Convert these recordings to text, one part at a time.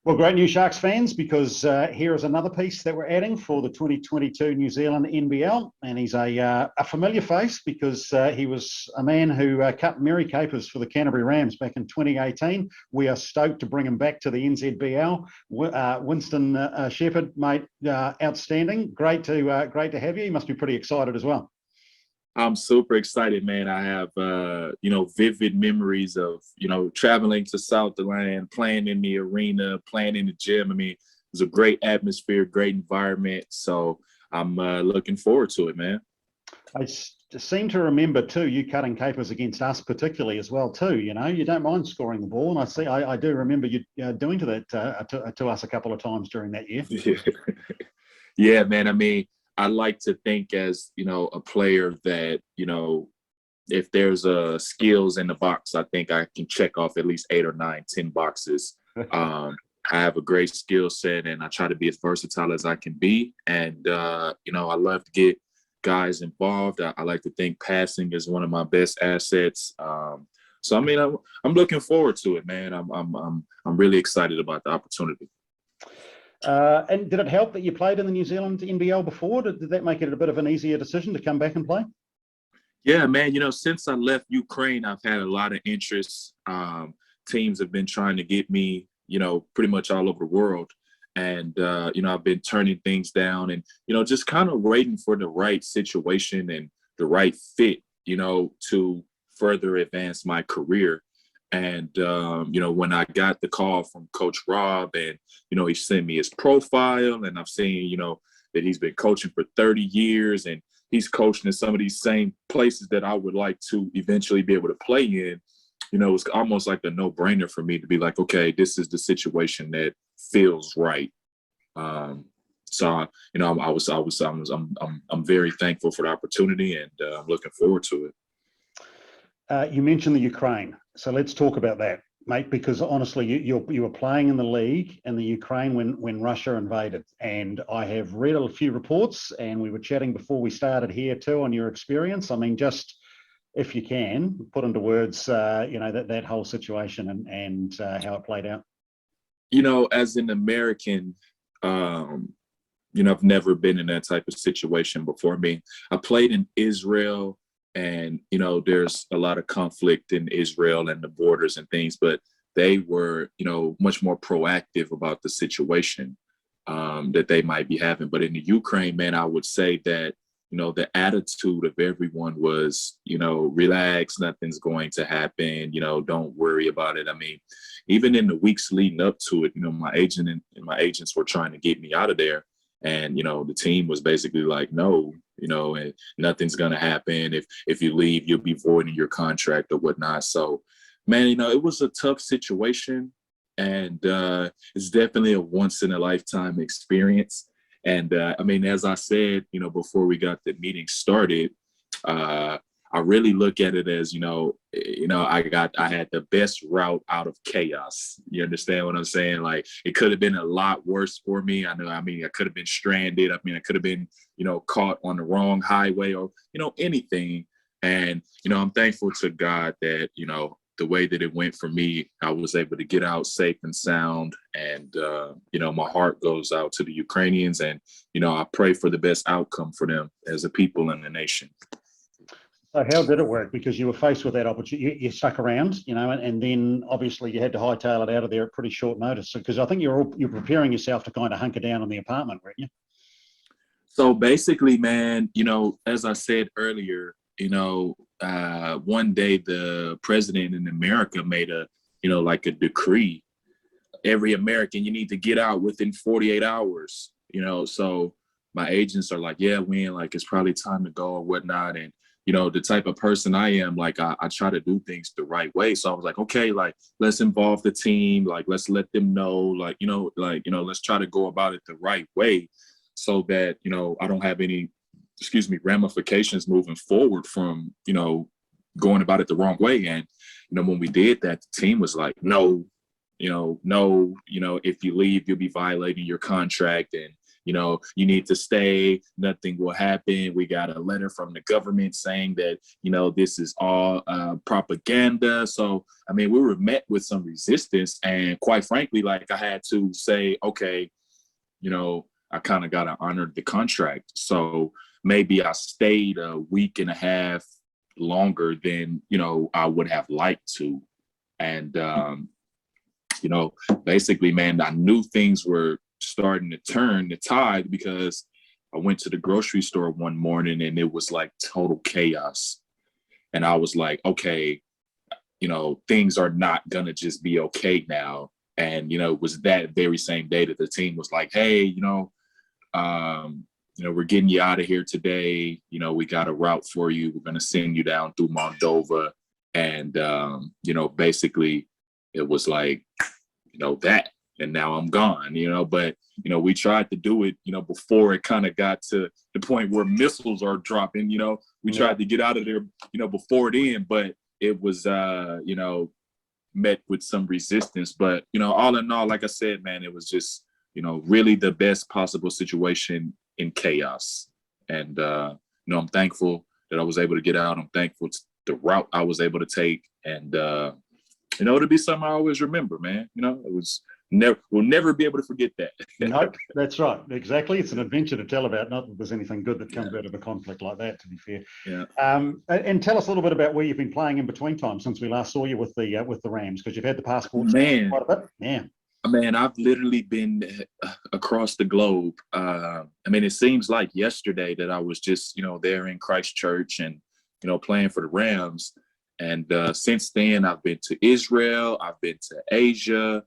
Well, great news, Sharks fans, because here is another piece that we're adding for the 2022 New Zealand NBL. And he's a familiar face because he was a man who cut Mary Capers for the Canterbury Rams back in 2018. We are stoked to bring him back to the NZBL. Winston Shepard, mate, outstanding. Great to have you. You must be pretty excited as well. I'm super excited, man. I have, vivid memories of, traveling to Southland, playing in the arena, playing in the gym. I mean, it was a great atmosphere, great environment. So I'm looking forward to it, man. I seem to remember, too, you cutting capers against us particularly as well, too. You don't mind scoring the ball. And I do remember you doing that to us a couple of times during that year. Yeah, man. I mean, I like to think as, a player that, if there's skills in the box, I think I can check off at least 8 or 9, 10 boxes. I have a great skill set and I try to be as versatile as I can be. And, I love to get guys involved. I like to think passing is one of my best assets. So, I mean, I'm looking forward to it, man. I'm really excited about the opportunity. And did it help that you played in the New Zealand NBL before? Did that make it a bit of an easier decision to come back and play? Yeah, man. Since I left Ukraine, I've had a lot of interest. Teams have been trying to get me, pretty much all over the world. And, I've been turning things down and, just kind of waiting for the right situation and the right fit, to further advance my career. And, when I got the call from Coach Rob and, he sent me his profile and I've seen, that he's been coaching for 30 years and he's coaching in some of these same places that I would like to eventually be able to play in, it's almost like a no-brainer for me to be like, okay, this is the situation that feels right. So, I'm very thankful for the opportunity and I'm looking forward to it. You mentioned the Ukraine. So let's talk about that, mate, because honestly, you were playing in the league in the Ukraine when Russia invaded. And I have read a few reports and we were chatting before we started here too on your experience. I mean, just if you can put into words, that whole situation and how it played out. As an American, I've never been in that type of situation before. I played in Israel. And, there's a lot of conflict in Israel and the borders and things, but they were, much more proactive about the situation that they might be having. But in the Ukraine, man, I would say that, the attitude of everyone was, relax, nothing's going to happen, don't worry about it. I mean, even in the weeks leading up to it, my agent and my agents were trying to get me out of there. And, the team was basically like, no, and nothing's going to happen. If you leave, you'll be voiding your contract or whatnot. So, man, it was a tough situation. And it's definitely a once in a lifetime experience. And as I said, before we got the meeting started, I really look at it as, I had the best route out of chaos. You understand what I'm saying? Like, it could have been a lot worse for me. I could have been stranded. I could have been, caught on the wrong highway or, anything. And, I'm thankful to God that, the way that it went for me, I was able to get out safe and sound. And, my heart goes out to the Ukrainians and, I pray for the best outcome for them as a people in the nation. So how did it work? Because you were faced with that opportunity, you stuck around, and then obviously you had to hightail it out of there at pretty short notice. Because I think you're preparing yourself to kind of hunker down in the apartment, weren't you? So basically, man, as I said earlier, one day the president in America made a decree. Every American, you need to get out within 48 hours, So my agents are like, yeah, it's probably time to go or whatnot. And the type of person I am, I try to do things the right way. So I was like, okay, let's involve the team. Let's let them know, let's try to go about it the right way so that, I don't have any, ramifications moving forward from, going about it the wrong way. And, when we did that, the team was like, no, if you leave, you'll be violating your contract. And, you know, you need to stay, nothing will happen. We got a letter from the government saying that, you know, this is all propaganda. So, I mean, we were met with some resistance, and quite frankly, like I had to say, okay, you know, I kind of got to honor the contract. So maybe I stayed a week and a half longer than, you know, I would have liked to. And, you know, basically, man, I knew things were starting to turn the tide because I went to the grocery store one morning and it was like total chaos. And I was like, okay, you know, things are not going to just be okay now. And, you know, it was that very same day that the team was like, hey, you know, we're getting you out of here today. You know, we got a route for you. We're going to send you down through Moldova. And, you know, basically it was like, you know, that, and now I'm gone, you know, but, you know, we tried to do it, you know, before it kind of got to the point where missiles are dropping, you know, we tried to get out of there, you know, before then, but it was, you know, met with some resistance. But, you know, all in all, like I said, man, it was just, you know, really the best possible situation in chaos. And, you know, I'm thankful that I was able to get out. I'm thankful to the route I was able to take. And, you know, it'll be something I always remember, man. You know, it was we'll never be able to forget that. Nope, that's right. Exactly. It's an adventure to tell about. Not that there's anything good that comes out of a conflict like that, to be fair. Yeah. And tell us a little bit about where you've been playing in between times since we last saw you with the Rams, because you've had the passport quite a bit. Yeah. Man, I've literally been across the globe. I mean, it seems like yesterday that I was just, you know, there in Christchurch and, you know, playing for the Rams. And since then, I've been to Israel, I've been to Asia,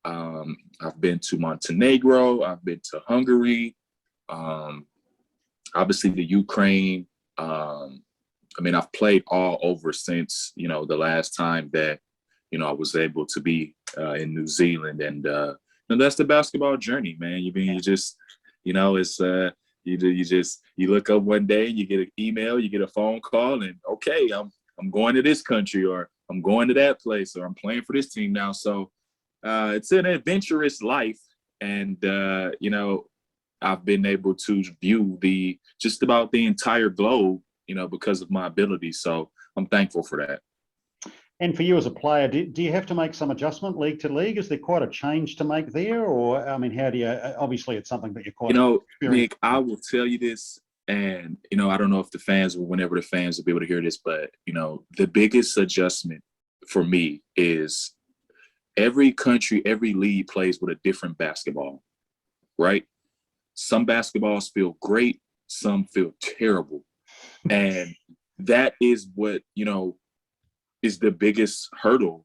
I've been to Montenegro, I've been to Hungary, obviously the Ukraine. I mean, I've played all over since, you know, the last time that, you know, I was able to be in New Zealand. And that's the basketball journey, man. You just, you know, it's you look up one day and you get an email, you get a phone call, and okay, I'm going to this country, or I'm going to that place, or I'm playing for this team now. So it's an adventurous life. And, you know, I've been able to view just about the entire globe, you know, because of my ability. So I'm thankful for that. And for you as a player, do you have to make some adjustment league to league? Is there quite a change to make there? Or, I mean, how do you, obviously it's something that you're quite experienced. Nick, I will tell you this, and, you know, I don't know if whenever the fans will be able to hear this, but, you know, the biggest adjustment for me is every country, every league plays with a different basketball, right? Some basketballs feel great, some feel terrible. And that is what, you know, is the biggest hurdle.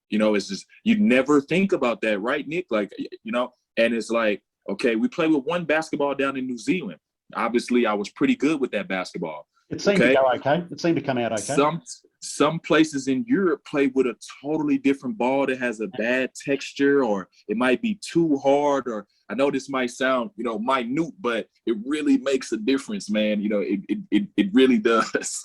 You know, it's just, you never think about that, right, Nick? Like, you know, and it's like, okay, we play with one basketball down in New Zealand. Obviously, I was pretty good with that basketball. It seemed to go okay. It seemed to come out okay. Some places in Europe play with a totally different ball that has a bad texture, or it might be too hard, or I know this might sound, you know, minute, but it really makes a difference, man. You know, it really does.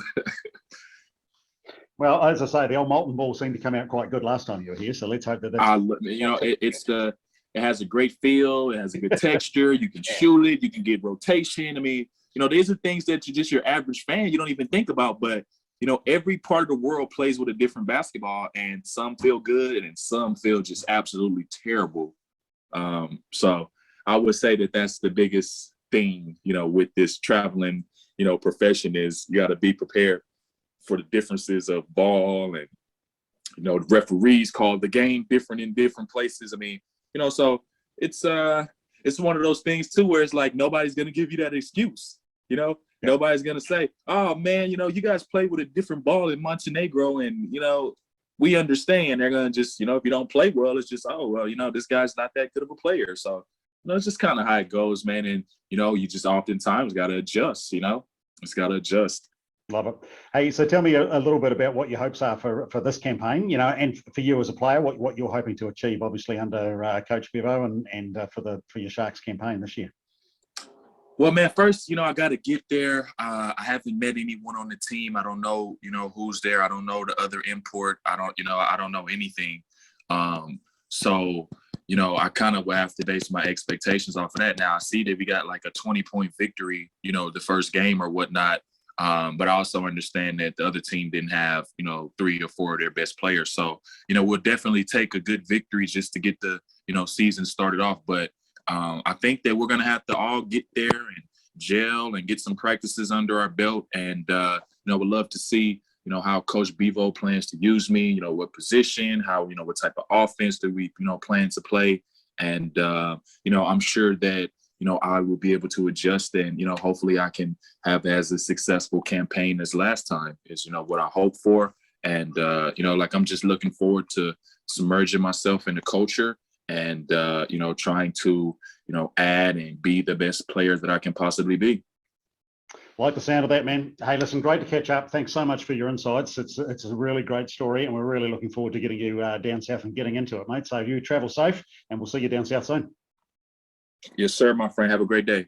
Well, as I say, the old molten ball seemed to come out quite good last time you were here, so let's hope that's. You know, it has a great feel. It has a good texture. You can shoot it. You can get rotation. I mean, you know, these are things that your average fan, you don't even think about. But, you know, every part of the world plays with a different basketball, and some feel good and some feel just absolutely terrible. So I would say that that's the biggest thing, you know, with this traveling, you know, profession, is you got to be prepared for the differences of ball, and, you know, the referees call the game different in different places. I mean, you know, so it's one of those things too, where it's like, nobody's going to give you that excuse, you know, nobody's going to say, oh man, you know, you guys play with a different ball in Montenegro, and, you know, we understand. They're going to just, you know, if you don't play well, it's just, oh, well, you know, this guy's not that good of a player. So, you know, it's just kind of how it goes, man. And, you know, you just oftentimes got to adjust, you know, it's got to adjust. Love it. Hey, so tell me a little bit about what your hopes are for this campaign, you know, and for you as a player, what you're hoping to achieve, obviously under Coach Bevo, and for your Sharks campaign this year. Well, man, first, you know, I got to get there. I haven't met anyone on the team. I don't know, you know, who's there. I don't know the other import. I don't know anything. So, you know, I kind of will have to base my expectations off of that. Now I see that we got like a 20-point victory, you know, the first game or whatnot. But I also understand that the other team didn't have, you know, 3 or 4 of their best players. So, you know, we'll definitely take a good victory just to get the, you know, season started off. But I think that we're going to have to all get there and gel and get some practices under our belt. And, you know, would love to see, you know, how Coach Bevo plans to use me, you know, what position, how, you know, what type of offense do we, you know, plan to play. And, you know, I'm sure that, you know, I will be able to adjust and, you know, hopefully I can have as a successful campaign as last time is, you know, what I hope for. And, you know, like I'm just looking forward to submerging myself in the culture and, you know, trying to, you know, add and be the best player that I can possibly be. Like the sound of that, man. Hey, listen, great to catch up. Thanks so much for your insights. It's a really great story, and we're really looking forward to getting you down south and getting into it, mate. So you travel safe, and we'll see you down south soon. Yes, sir, my friend. Have a great day.